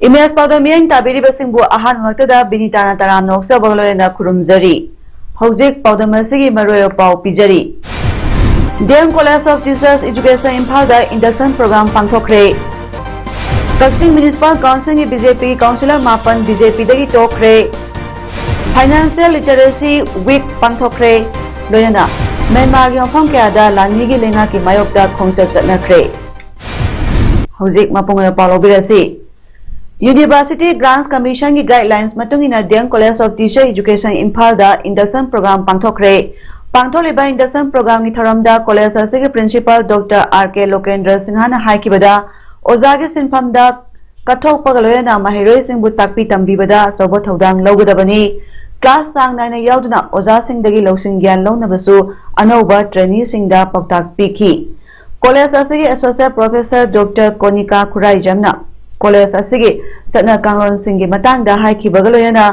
Image पाउदमियन ताबिरिबसिंगबु Ahaan वक्तदा बिनिताना तराम नोक्सा बगलोयना खुरुमजरी हौजिक पाउदमसिगी मरोय पाउ पिजरी DM college of teachers education Imphal दा इंडक्शन प्रोग्राम पांगथोखरे कक्सिंग म्युनिसिपल काउंसिल की बीजेपी काउंसिलर मापन बीजेपी दगी टोखरे फाइनेंशियल लिटरेसी वीक पांगथोखरे लोयना म्यांमार की मफम क्यादा लानमी की लेंगा की मायोक्ता खोंगचत चतनखरे हौजिक मपुंग पालोबिरसी यूनिवर्सिटी ग्रांट्स कमीशन की गाइडलाइंस मतुंगिना DM college of teacher education Imphal दा इंडक्शन प्रोग्राम पांगथोखरे पांगथोलिबा इंडक्शन प्रोग्राम की थरमदा कॉलेज असिगे प्रिंसिपल डॉक्टर आर.के. लोकेंद्र सिंहाना हाइकिबदा ओजागी सिनफमदा कथोकपग लोयना महिरोय सिंहबु ताकपी तंबीबदा असौब थौदांग लौगदबनी क्लास सांग नायना यावदुना ओजा सिंहदगी लौसिंग ज्ञान लौनबसु अनौबा ट्रेनी सिंहदा पौताक पीखी कॉलेज असिगे एसोसिएट प्रोफेसर डॉक्टर कोनिका खुराइजमना कॉलेज असिगे चटना कांगलोन सिंहगी मतंगदा हाइकिबग लोयना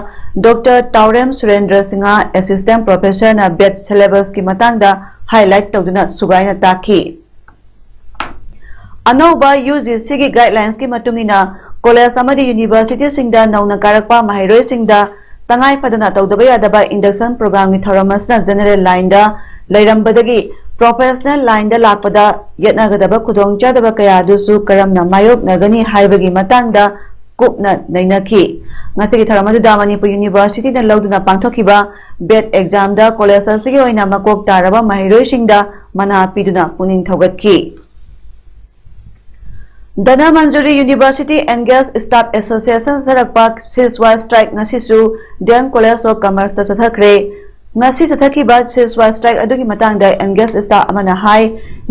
doctor Tawarem Surendra Singha assistant professor ना बेट सिलेबस की मतंगदा हाईलाइट तौदुना सुगाइना ताकी अनौबा यूजीसी की गाइडलाइंस की मतुंगिना कॉलेज अमदी यूनिवर्सिटी सिंहदा नौना कारकपा महिरोय सिंहदा तंगाई फदना तौदबा यादबा इंडक्शन प्रोग्राम की थरमसना जनरल लाइन दा लैरंबदगी प्रोफेशनल लाइन दा लाकपदा यत्नगदबा खुदोंगचादबा कयादुसु करमना मायोकनगनी हाइबगी मतंगदा कुपना नैनखी ngasi tharamadu Manipur University na lauduna pangthokiba bet exam da college asigi oina makok taraba mahiroi singda mana piduna puning thogatki Dana Manjuri University Engaged Staff Association sarakpa siswa strike ngasi su DEM College of Commerce ta sathakre ngasi sathakiba siswa strike adugi matangda engaged staff amana hai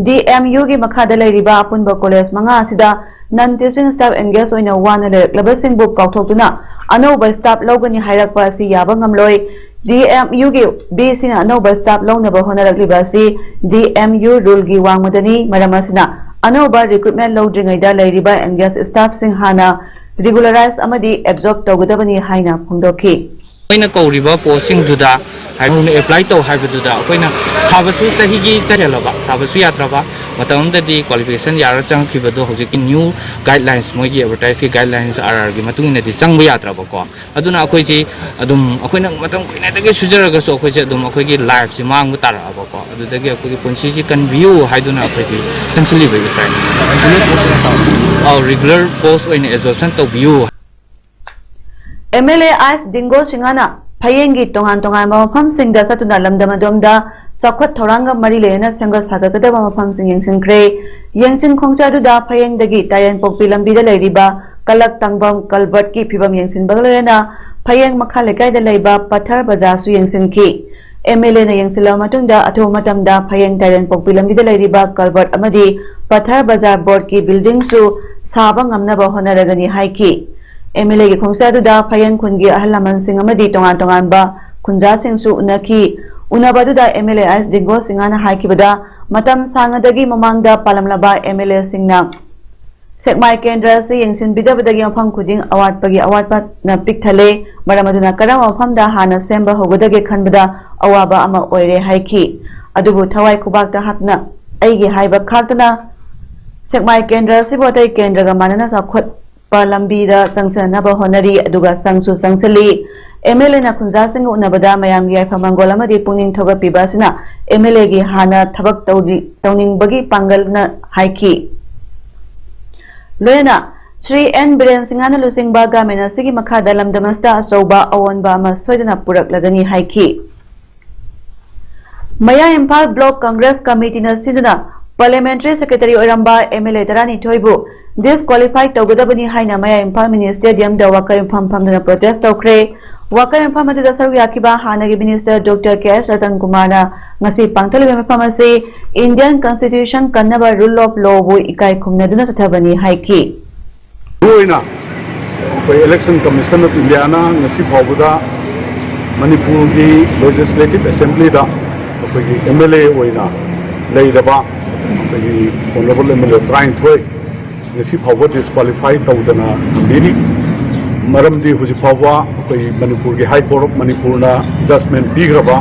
DMU gi makhada leiriba apunba college manga asida non teaching staff engaged oina wana leklabasing bu kauthokuna अनौब staff लौगनी हाइरकपा असि याबा ngamloi DMU gi BC na अनौब staff लौनबा होनरकलिबा असि DMU rule gi वांगमदनी मरमसना अनौब रिक्रूटमेंट लौद्रिङैदा लैरिबा एंगेज स्टाफ सिंह हाना रेगुलराइज अमदी एब्जॉर्ब तौगदबनी हाइना फोंदोखि ओइना कौरिबा पोस्टिंग दुदा हाइनो एप्लाई तौ हाइबदुदा ओइना थाबसु चहिगी चहेलबा थाबसु यात्रबा मतमददी क्वालिफिकेशन यार चंगखिबदो हौजिक न्यू गाइडलाइंस मोगी एडवर्टाइज की गाइडलाइंस आरआर की मतुंगिनदि चंगबा यात्रबको अदुना अखोइसि अदुम अखोइना मतम कुइनादगी सुजरगसो अखोइसे अदुम अखोइगी लाइफ सि मांग ताराबको अदुदगी अखोइगी पुंसिसि कन्व्यू हाइदुना अखोइगी चंगसिलिबे स्टाइल रेगुलर पोस्ट ओइन एजॉर्प्शन तौबियु MLA Ice Dingo Singana Payengi Tongan Tongan Mafam Singa Satuna Lamdamadonda Sakwat Toranga Marilena Sanga Sagada Mafam Sing Yang Kre Yang Kongsaduda Payeng Dagi Tayan Popilam Bida Leriba Kalak Tangbam Kalbert Ki Pibam Yang Bagalena Payeng Makalekai de Leba Patar Bazasu Yang Ki MLA na Yang Silamatunda Ato Matamda Payeng Tayan Popilam Bida Leriba Kalbert Amadi Patar Bazar Board Ki Building Su Sabang Amnaba Honoragani Haiki MLA की खोंसादुदा five खुनगी अहल लमन सिंह अमदी तोंगान तोंगान बा खुंजा सिंहसु उनकी उनबदुदा MLA ice दिंगो सिंगाना हाइकिबदा मतम सांगदगी ममांगदा पालमलबा MLA सिंहना Sekmai केंद्र से यंगसिन बिदबदगी मफम खुदिंग अवाटपगी अवाटपा न पिकथले मरमदुना करम मफमदा हाना सेंबा होगदगे खनबदा अवाबा अमा ओइरे हाइकी अदुबु थवाई खुबाकता हकना अइगी हाइबा खाकतना सेकमाई केंद्र से बोतै केंद्र गा मानना साखोत Palambida Changsanaba Honari Aduga Sangsu Sangsali MLA na Kunja Singh Unabada Mayam Yai Pamangola Madi Puning Toga Pibasina MLA gi Hana Tabak Towning Bagi Pangal na Haiki Lena Sri N. Biren Singhana Lusing Baga Menasigi Makada Lamdamasta Soba Awan Bama Soidana Purak Lagani Haiki Maya Impal Block Congress Committee na Siduna Parliamentary Secretary Oramba MLA Tarani Toibu disqualified Togodabani Haina Maya Impal Mini Stadium da Waka Impam Pamdana protest Okre Waka Impam Saru Yakiba Hanagi Minister Dr. K. Ratan Kumara Ngasi Pangtali Pharmacy Indian Constitution Kannaba Rule of Law Ikai Kumnaduna Satabani Haiki Ruina election commission of India ना ngasi phawda Manipur की legislative assembly दा अखोई MLA ओइना लेइदबा अखोई honorable MLA trying thoi ngasi phawda disqualify tawdana thambiri maramdi huji phawda अखोई Manipur की high court of Manipur ना judgment pigraba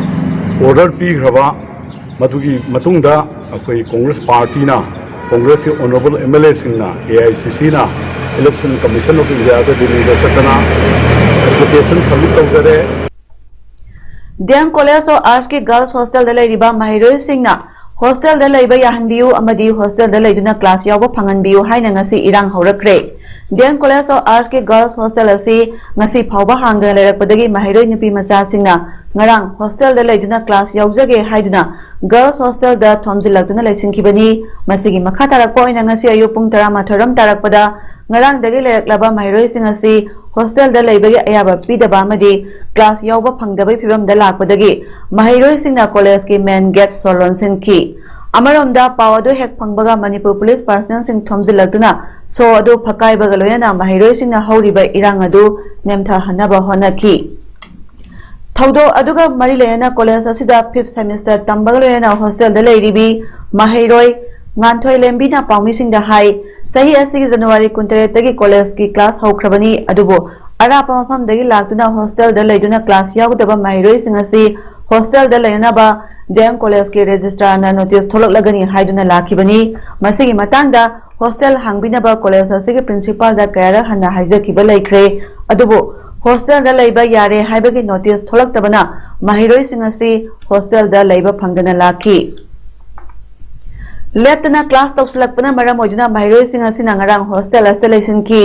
order pigraba मधुगी मतुंगदा अखोई Congress party ना कांग्रेस के honorable MLA सिंगना AICC ना इलेक्शन कमीशन ऑफ इंडिया का दिल्ली में चतना एप्लीकेशन सबमिट तौजरे Dian College of Arts की गर्ल्स हॉस्टल द लेरिबा महिरोय सिंगना हॉस्टल द लेबा याहनबियु अमदी हॉस्टल द लेदुना क्लास यावबा फंगनबियु हाइना ngasi इरांग हौरक्रे Dian College of Arts की गर्ल्स हॉस्टल असी ngasi फावबा हांगदना लेरकपदगी महिरोय नुपी मचा सिंगना ngarang hostel da laiduna class yaujage haiduna girls hostel da thomjilakduna laisinkhibani masigi makha tarakpa oina ngasi ayu pung 12 ram tarakpada ngarang dagi leraklaba mairoi sing asi hostel da laibagi ayaba pidaba amadi class yauba phangdabai phibam da lakpadagi mairoi singna college ki main gate solon sinki amaromda pawado hek phangbaga Manipur police personnel sing thomjilakduna so adu phakai baga loyana mairoi singna hauriba irang adu nemtha hanaba honaki थौदो अदुगा मरी लेना college असिदा 5th semester तंबग लेना hostel द लेरिबी माहेरोय nganthoi lembina paumi sing da hai sahi asi January 23 tagi college ki class haukrabani adubo ara pa mafam dagi laktuna hostel da leiduna class yaudaba mairoi sing asi hostel da leina ba Dian College ki registrar na notice tholak lagani haiduna lakhibani masigi matangda hostel hangbina ba college asi ki principal da kayara hanna haijakiba laikre adubo hostel da leiba yare haibagi notice tholak tabana mahiroi sing asi hostel da leiba phangdana lakhi leptana class tokslakpana maram oiduna mahiroi sing asi nangarang hostel installation ki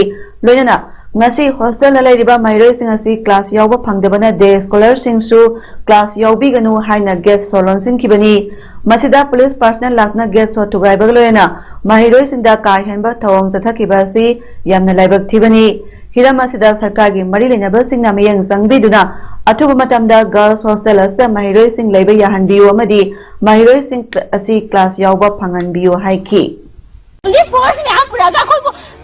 loinana ngasi hostel da leiriba mahiroi sing asi class yauba phangdabana day scholar singsu class yaubi ganu haina guest solon sing kibani masida police personnel lakna guest so tugai bagloina mahiroi sing da kai henba thawang sathakiba asi yamna laibak thibani हिरम असिदा सरकार की मरी लेनब सिंगना Mayank संगबिदुना अथुबा मतमदा girls hostel असे महिरोय सिंग लेबे याहनबियु अमदी महिरोय सिंग असि class यावबा फंगनबियु हाइकी police force ने आपुरागा कोइ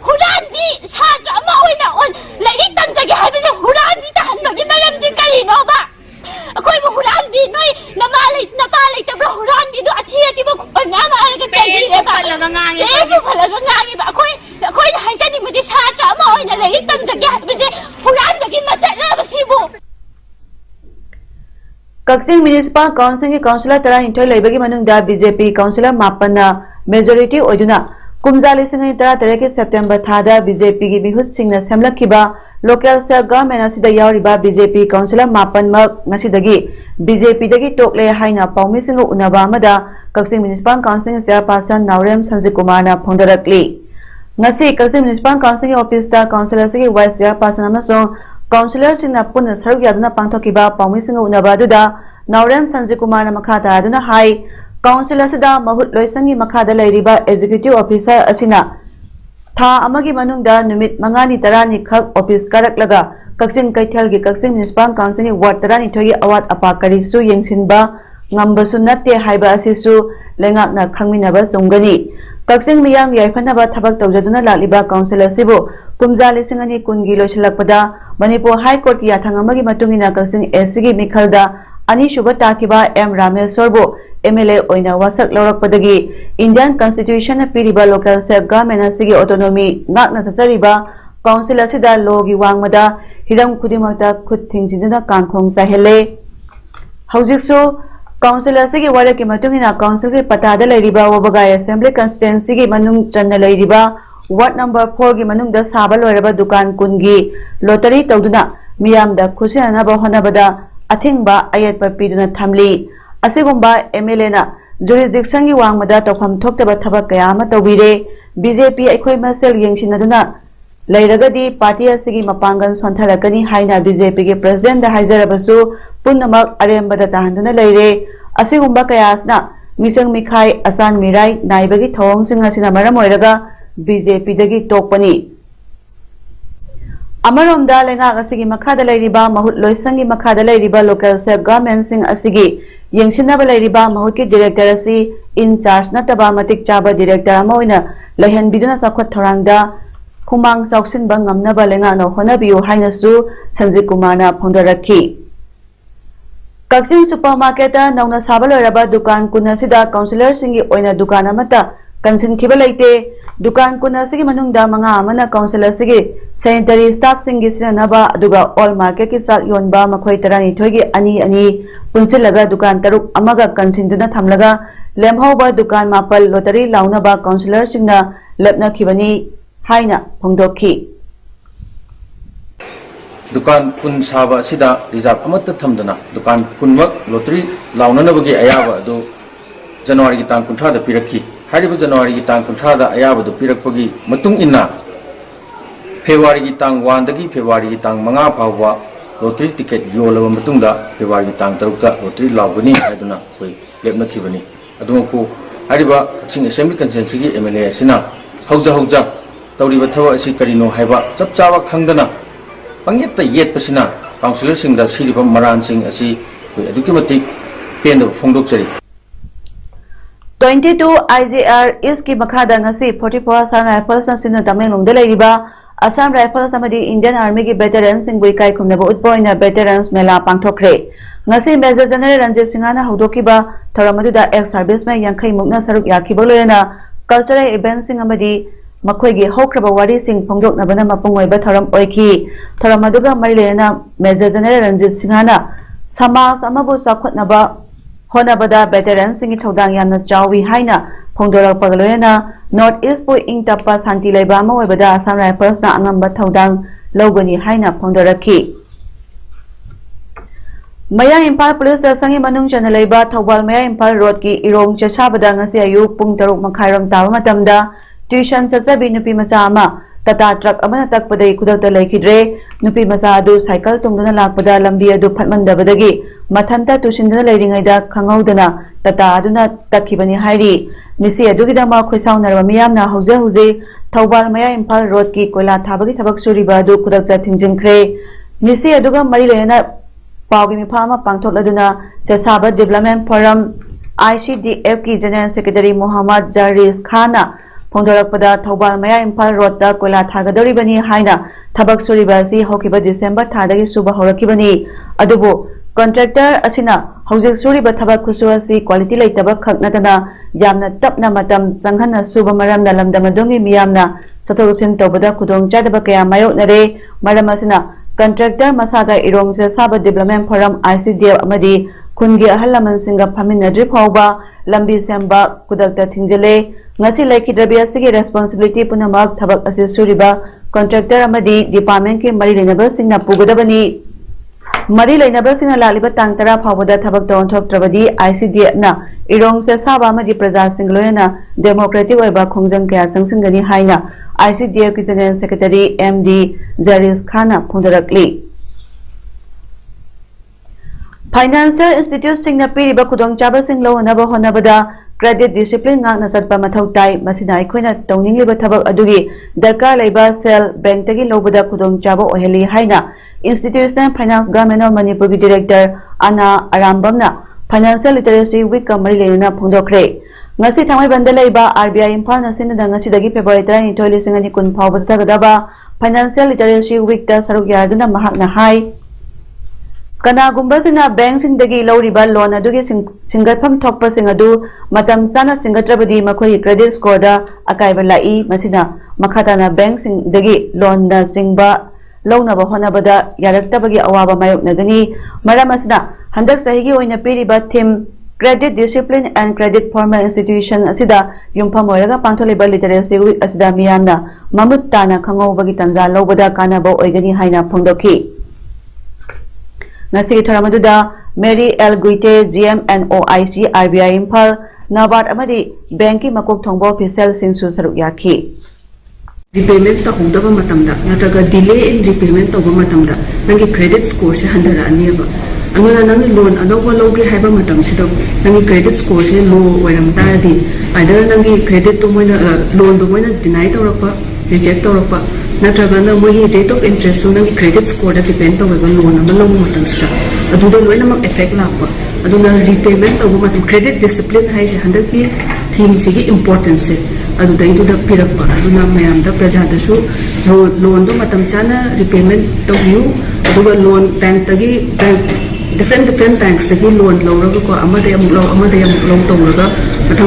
हुरान दी सात्र अमा होइना ओन लाइक तमजगे हाइबे हुरान दी तहनबगे मरम जि करिनोबा कोइ हुरान दी नोय नपा ले तब हुरान दी दो अथि अथि बो ना मारगा चली रे फलगा ngangi ए फलगा ngangi बा कोइ हाइजनी मदि सात्र अमा होइना लाइक तमजगे हाइबे हुरान बगे मचला बसिबो कक्सिंग म्युनिसिपल काउंसिल की काउंसिलर तरा हिंथोय लेबगी मनुंगदा बीजेपी काउंसिलर मापना मेजॉरिटी ओइदुना कुमजाली सिंह तरा तरे के सेप्टेम्बर थादा बीजेपी की बिहुत सिंह सेमलखिबा लोकल सेल्फ गवर्नमेंट असिदा यावरिबा बीजेपी काउंसिलर मापन मक ngasiदagi बीजेपी दगी टोकले हाइना पाउमी सिंह उनबा अमदा Kakching municipal council chairperson Naorem Sanjay Kumar ना फोंदरकली ngasi Kakching municipal council office दा काउंसिलर सिंह वाइस चेयरपर्सन अमसों काउंसिलर सिंह पुन सरुक यादुना पांथोकिबा पाउमी सिंह उनबा दुदा नावरेम संजय कुमार ना मखा तादुना हाई काउंसिल असिदा महुत लोइसंगी मखादा लेरिबा एग्जीक्यूटिव ऑफिसर असिना था अमगी मनुंगदा निमित मंगानी तरानी खक ऑफिस करकलगा कक्सिंग कैथल की कक्सिंग म्युनिसिपल काउंसिल की वार्ड तरानी थोगी अवात अपा करिसु यंगसिनबा ngambasु नत्ते हाइबा असिसु लेंगाकना खंगमिनबा सुंगनी कक्सिंग मियांग याइफनबा थबक तौजदुना लालिबा काउंसिल असिबो कुमजा लिसिंग अनि कुनगी लोइसलकपदा मणिपुर हाई कोर्ट की याथंग अमगी मतुंगिना कक्सिंग एससी की मिखलदा अनि शुभ ताकिबा एम रामेश्वरबो MLA ओइना वासक लौरकपदगी इंडियन कॉन्स्टिट्यूशन पीरिबा लोकल सेल्फ गवर्नमेंट असिगी ऑटोनॉमी नाकना ससरिबा काउंसिल असिदा लोगी वांगमदा हिरम खुदिमता खुद थिंजिदुना कांखोंग साहेले हौजिकसो काउंसिल असिगी वारे के मतुंगिना काउंसिल के पतादा लेरिबा वबगाय असेंबली कॉन्स्टिट्यूएंसी की मनुंग चन्ना लेरिबा वार्ड नंबर 4 की मनुंग दा साबा लोरबा दुकान कुनगी लोटरी तौदुना मियामदा खुसिनाबा होनाबदा अथिंगबा अयत पर पीदुना थमली असिगुंबा MLA ना जुरिडिक्शन की वांगमदा तौफम थोक्तबा थबक कया अमा तौबिरे बीजेपी अखोय मसेल यंगसिनदुना लेरगदी पार्टी असिगी मपांगन सोंथरकनी हाइना बीजेपी के प्रेसिडेंट दा हाइजरबसु पुन्नमक अरेंबदा ताहंदुना लेरे असिगुंबा कयासना मिसंग मिखाई असान मिराई नाइबगी थवंग सिंह असिना मरम ओइरगा बीजेपी दगी तोकपनी अमरोमदा लेंगाक असिगी मखादा लेरिबा महुत लोइसंगी मखादा लेरिबा लोकल सेल्फ गवर्नमेंट सिंह असिगी यंगसिनबा लेरिबा महुत के डायरेक्टर असि इन चार्ज नतबा मतिक चाबा डायरेक्टर अमा ओइना लहनबिदुना सखत थोरांगदा khumang chawsinba ngamnaba lengana honabiu hainasu Sanjit Kumarna phongdorakhi Kaksin supermarket nauna sabaloraba dukan kunasida councillor singi oina dukan amata kansin khiba leite dukan kunasigi manungda manga amana councillor sigi sanitary staff singi sinanaba aduga all market ki sak yonba makhoi tarani thoigi ani punsilaga dukan taruk amaga kansinduna thamlaga lemhoba dukan mapal lottery launaba councillor singna lepna khibani haina phongdokhi दुकान कुन साबा सिदा reserve अमत थमदना दुकान कुनमक lottery लाउननबगी अयाबा दो जनवरी की तांग कुंठा the पिरखी हारिबो जनवरी की तांग कुंठा the अयाबा दो पिरखपगी मतुंग इन्ना फेब्रुआरी की तांग 1 दगी फेब्रुआरी की तांग 5 फावबा लॉटरी टिकट योलब मतुंग दा फेब्रुआरी की तांग 3 दा लॉटरी लाउगनी हाइदुना कोई लेपनखिबनी अदुमको हारिबा कक्सिंग असेंबली कंसेंसी की एमएलए सिना हौजा तौरिबा थवा असि करिनो हाइबा चप चावा खंगदना पंगेत येत पसिना काउंसिलर सिंह दा सिरिबा मरान सिंह असि एदुकी मतिक पेन फोंदोक चरी 22 IJR is ki makhada ngasi 44 Assam Rifles na sinu Tamenglong da leiriba Assam Rifles amadi Indian Army ki veterans sing bui kai khumnaba utpoina veterans mela pangthokre ngasi Major General Ranjit Singhana haudokiba thoramadu da ex serviceman yankhai mukna saruk yakhiba loyana cultural events sing amadi makhoi hokraba wari sing phongdok nabana mapungoi ba thoram oikhi thoramaduga marilena Major General Ranjit Singhana samas amabu sakhotnaba honabada veterans sing thodang yamna chawi haina phongdorak pagloena North East po ing tapa santi leiba ma oibada Assam Rifles na angamba thodang logani haina phongdorakhi Maya Impal Police da sangi manung chana leiba Thawbal Maya Impal Road ki irong chasabada ngasi ayu pung 3 makhairam tawa matamda tuition chachabi nupi macha ama tata truck amana takpadai khudakta laikhidre nupi macha adu cycle tungduna lakpada lambi adu phatmandabadagi mathanta tushinduna leiringaida khangaudana tata aduna takhibani hairi misi adugidama khoisaunarba miyamna hauze Thawbal Maya Impal Road ki koila thabagi thabak suriba adu khudakta thingjingkhre misi aduga mari lena pawgi mifama pangthokladuna Sesaba Development Forum ICDF ki General Secretary Muhammad Jaris Khana phongdorakpada Thawbal Maya Impal Road da koila thagadoribani haina thabak suriba si hokiba December thadagi suba horakibani adubu contractor asina hojik suriba thabak khusu asi quality leitaba khaknatana yamna tapna matam changhanna suba maramna lamdamadongi miyamna chathosin tobada khudong chadaba kaya mayoknare maram asina contractor masaga irong Sesaba Development Forum ICDF amadi khungi ahalaman singa phaminadri phawba lambi semba kudakta thingjale ngasi laikidrabi asigi responsibility punamak thabak ase suriba contractor amadi department ki mari lenaba singna pugadabani mari lenaba singna laliba tangtara phawbada thabak ton thoktrabadi ICDF na irong Sesaba amadi praja singloyana democratic oiba khongjang kya sangsingani haina ICDF ki General Secretary MD Jaris Khana phongdorakli Financial institutes singna piriba khudong chaba sing lohanaba honabada credit discipline ngakna satpa mathau tai masina aikoina tawningliba thabak adugi darkar leiba sel bank tagi lobada khudong chaba oheli haina Institutional Finance Government of Manipur ki Director Ana Arambamna Financial Literacy Week kamari lena phongdokre ngasi thamai banda leiba RBI Imphal na sinna ngasi dagi February 32 kun phawba thagadaba Financial Literacy Week ta saruk yaduna mahakna hai Kanagumba sina bank sing dagi lawriba loan adugi singatham thokpa sing adu matam sana singatrabadi makhoi credit score da akaiba lai masina makhata na bank sing dagi loan na singba lawna ba honabada yaraktabagi awaba mayok nagani maram asina handak sahigi oina piriba theme credit discipline and credit formal institution asida yumpham oiraga pangtholiba literacy week asida miyamna mamut tana khangobagi tanja lobada kanaba oigani haina phongdokhi ngasi thoramadu Mary L Guite GM and OIC RBI Imphal Nabard amadi banki makok thongbo official singsu saruk yakhi repayment ta hongdaba matamda nataga delay in repayment to matamda nangi credit score se handara aniba angana nangi loan anoba logi haiba matam sido nangi credit score se low oiram taradi either nangi credit to moina loan do moina deny tawrakpa reject tawrakpa nataga na moi rate of interest so nangi credit score da depend to ba loan ama long matam sida aduda loina mak effect lakpa aduna repayment to matam credit discipline hai se handaki theme sigi importance se अदुदैदुदा पिरक्पा अदुना मयामदा प्रजादसु loan दो मतम चाना repayment तौबियु अदुगा लोन बैंक तगी bank different banks tagi loan lawraga ko amade amuk law tawraga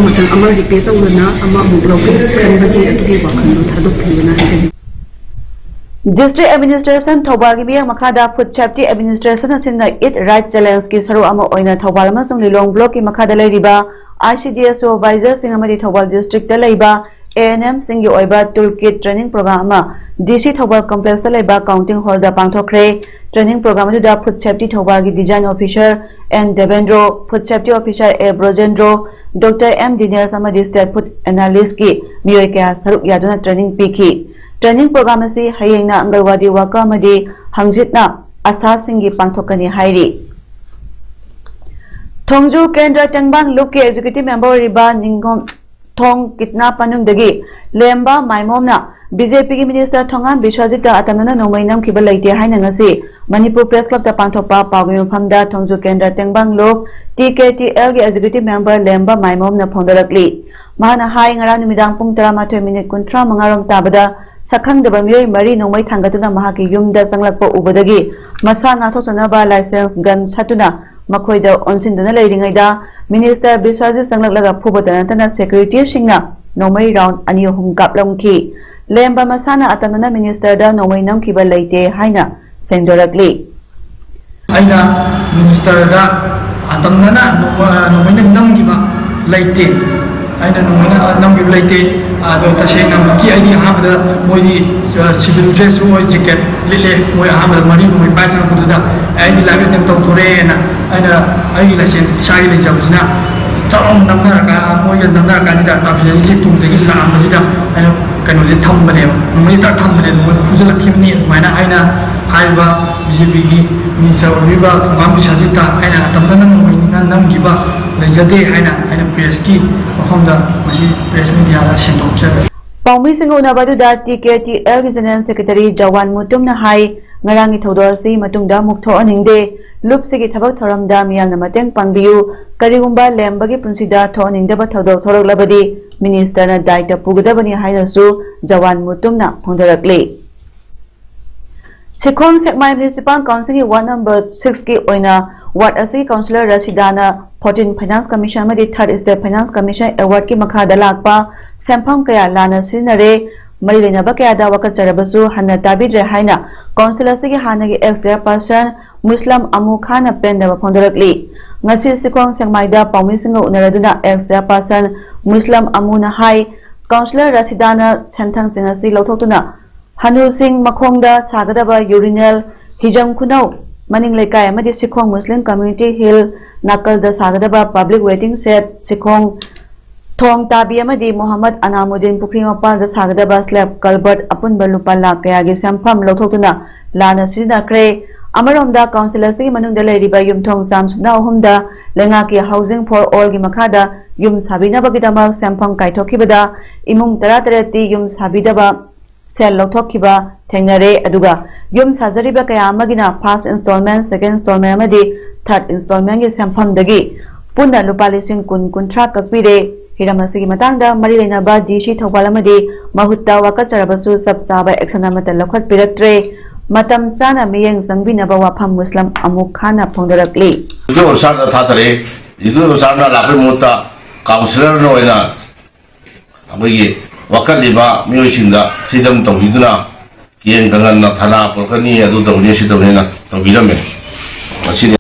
mathang repay tawna amuk law khanbagi atugi wakhandu thadukphina hajani District Administration Thobal gi biang makhada Food Safety Administration asinna Eat Right Challenge ki saru ama oina Thobal amasung Lilong Block ki makhada leiriba ICDS supervisor sing amadi Thobal district ta leiba ANM sing gi oiba toolkit training program ama DC Thobal complex ta leiba counting hall da pangthokre training program da Food Safety Thobal gi design officer N Devendro Food Safety officer A Brojendro Dr M Dinesh amadi state food analyst ki miyoi kya saru yaduna training piki training program asi hayengna angalwadi waka amadi hangjitna asa singi pangthokani hairi Thongju Kendra Tengbang Luke executive member riba ningom thong kitna panung dagi lemba maimomna BJP ki minister Thongam Bishwajita atamna nomainam kiba laite haina ngasi Manipur Press Club ta pangthokpa pawgi phamda Thongju Kendra Tengbang Lok TKTL ki executive member lemba maimomna phondarakli mahana hai ngara numidang pung 13 minute kuntra mangarom tabada sakhangdaba miyoi mari nongmai thangatuna mahaki yumda sanglakpa ubadagi masa ngathochanaba license gun satuna makoida onsinduna leiringaida minister Bishwajit sanglaklaga phubatanatana secretary singna nongmai round ani hum kaplongki lemba masana atamana minister da nongmai namkiba leite haina sengdorakli aina minister da atamana nongmai namkiba leite aina nongmai namkiba leite ado tasena ki aidi hamada moidi civil dress oi jacket lile moi hamada mari moi paisa kuda aidi lage jem to tore na aina aidi license shari le jabsina taom namna ka moi namna ka da ta bi ji tum de la amsida aina kano je thambane moi ta thambane moi fuzala kimni maina aina haiba BJP gi minister riba thumam bisajita aina tamdana moi namgiba lejade aina press ki homda masi press media la sindokcha Paumi sing unabadu da TKTL General Secretary Jawan Mutumna hai ngarangi thodo si matungda muktho aningde lupsigi thabak thoramda miyamna mateng pangbiu karigumba lembagi punsida tho aningdaba thodo thoroglabadi minister na daita pugadabani hainasu Jawan Mutumna phondarakli Sikhon Sekmai Municipal Council ki ward number 6 ki oina ward asi councillor Rasidana 14 Finance Commission amadi 3rd State Finance Commission award ki makhada lakpa sempham kaya lana sinare mari lenaba kaya da wakat charabasu hanna tabidre haina councillor sigi hanagi ex chairperson Muslim Amu Khan pendaba phondarakli ngasi Sikhon Sekmai da paumi singa unaraduna ex chairperson Muslim Amu na hai councillor Rasidana senthang singa si lothoktuna Hanu Singh Makhongda sagadaba urinal hijam khunau maning lekai amadi Sikhong Muslim Community Hill Nakalda sagadaba public waiting shed Sikhong Thong Tabi amadi Muhammad Anamuddin Pukri Mapalda sagadaba slab culvert apunba lupa lakh kayagi sampham lothoktuna lana sinakre amaromda councillor sigi manungda leiriba yumthong samsuna ahumda lengaki housing for all gi makhada yum sabinabagidama sampham kaithokibada imung 13 ti yum sabidaba sell lothokiba thengnare aduga yum sajariba kaya amagina first installment second installment amadi third installment gi sampham dagi punna lupa lising kun kuntra kakpire hiramasi gi matangda mari leinaba DC Thobal amadi mahutta waka charabasu sabchaba action amata lokhat piraktre matam sana miyeng sangbinaba wafam Muslim Amu Khana phongdarakli idu sarda thatare idu sarda lape mutta counselor no ina abagi wakaliba miyoshinda sidam tawhiduna kien kangan na thana porkani adu tawni sidamena tawbirame asini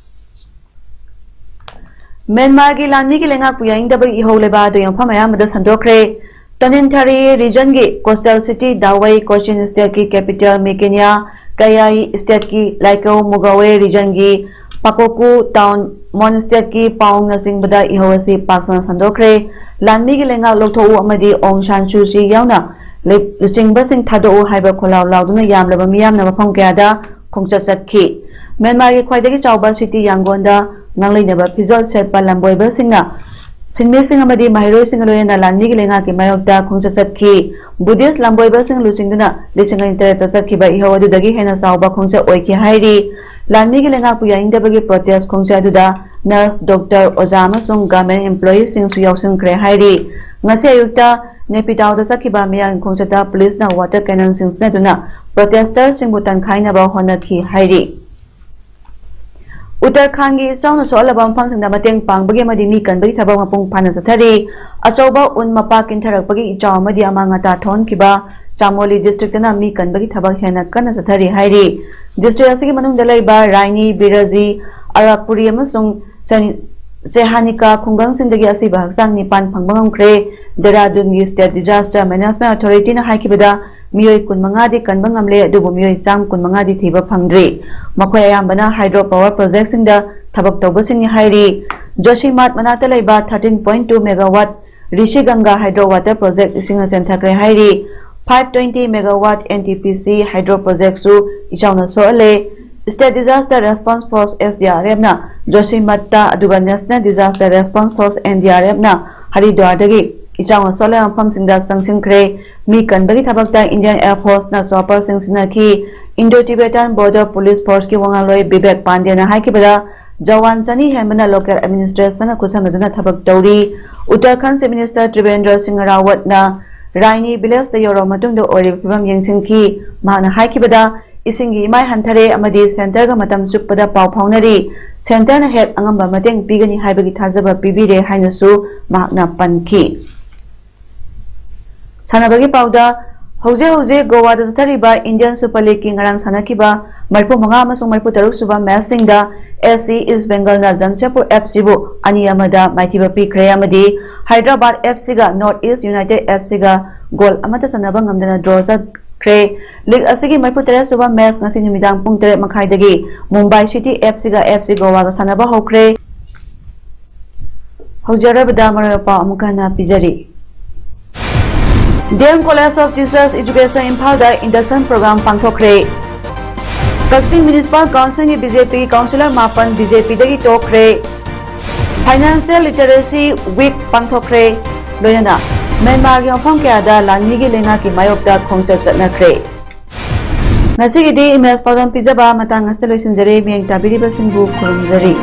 Myanmar gi lanmi gi lenga puyaing da bagi holeba do yang phamaya mada sandokre Tonintari region gi coastal city Dawai Cochin state ki capital Mekenya Kayai state ki Laikau Mugawe region gi Pakoku town Mon state ki Paung Nasing bada ihawasi paksan sandokre lanmi gi lenga loktho amadi Aung San Suu Kyi yauna lusing basing thado haiba kholaw lauduna yamlaba miyamna mafam kayada khongchat chatki Myanmar gi khwaidagi chawba city Yangon da nanglainaba phizol setpa lamboiba singna sinmi sing amadi mahiroi sing loyena lanmi gi lenga ki mayokta khongchat chatki Buddhist lamboiba sing lucingduna lisinga internet chatki ba ihawadu dagi hena sawba khongcha oiki hairi lanmi gi lenga pu yaingdabagi protest khongcha duda nurse doctor ozama sung government employee sing su yausing kre hairi ngasi ayukta नेपिटाउदा सकिबा Miyan खोंचता police ना water cannon सिंसनेदुना protester सिंबु तनखाइनबा होनखी हाइरी Uttarakhand की इचाउना सोलबा मफमसिंगदा मतेंग पांगबगी मदि मी कनबगी थबक मपुंग फाना चथरी अचौबा उन मपा किंथरकपगी इचाउ मदि अमांगता थोनकिबा Chamoli district ना मी कनबगी थबक हेना कन चथरी हाइरी district असगी मनुंगदा लैबा Raini बिराजी अलापुरी अमसुंग सेहानिका खुंगंगसिंदगी असिबा हक्सांग निपान फंगबंगमख्रे देहरादून की state disaster management authority ना हाइकिबदा मियोय कुनमंगादी कनबंगमले अदुबु मियोय चाम कुनमंगादी थीबा फंगद्री मखोय अयाम्बना हाइड्रो पावर प्रोजेक्ट सिंगदा थबक तौबसिंग हाइरी जोशीमाट मनाता लैबा 13.2 megawatt Rishiganga hydro water project इसिंग सेंथाग्रे हाइरी 520 मेगावाट एनटीपीसी हाइड्रो प्रोजेक्ट सु इचाउना सोले state disaster response force SDRF ना जोशीमठता अदुगा national disaster response force NDRF ना हरिद्वारदगी इचाउना सोले मफमसिंगदा संगसिंख्रे मी कनबगी थबकता इंडियन एयर फोर्स ना सॉपर सिंगसिनाखी Indo Tibetan border police force की वंगालोय विवेक पांडे ना हाइकिबदा जवान चनी हेमना लोकल एडमिनिस्ट्रेशन कुसमदना थबक तौरी उत्तराखंड चीफ मिनिस्टर त्रिवेंद्र सिंह रावत ना राइनी विलेज द योरो मतुंग ओरिब फिबम यंगसिंखी माना हाइकिबदा इसिंगी इमाय हंथरे अमदी सेंटर गा मतम चुपदा पाव फाउनरी सेंटर ना हेक अंगंबा मतेंग पिगनी हाइबगी थाजबा पिबिरे हाइनसु माकना पनखी सानबगी पाउदा हौजे हौजे गोवा दा चथरिबा इंडियन सुपर लीग की ngarang sanakhiba marpu manga amasung marpu taruk suba match singda SC East Bengal na Jamshedpur FC bu ani amada maithiba pikre amadi Hyderabad FC ga North East United FC ga goal amata sanaba ngamdana draw kre league asigi marpu tare suba match ngasi numidang pung 3 makhai dagi Mumbai City FC ga FC Goa ga sanaba hokre haujarabada marapa amukana pijari DM College of Teachers Education Imphal da induction program pangthokre Kaksing Municipal Council की BJP councillor मापन BJP दगी टोकरे financial literacy week पांथोकरे लोयना Myanmar की मफम कयादा लानमी की लेंगा की मायोक्ता खोंगचत चतनखरे ngasi gidi imes pawdam pijaba matang asaloisinjare mieng tabiriba singbu khurumjari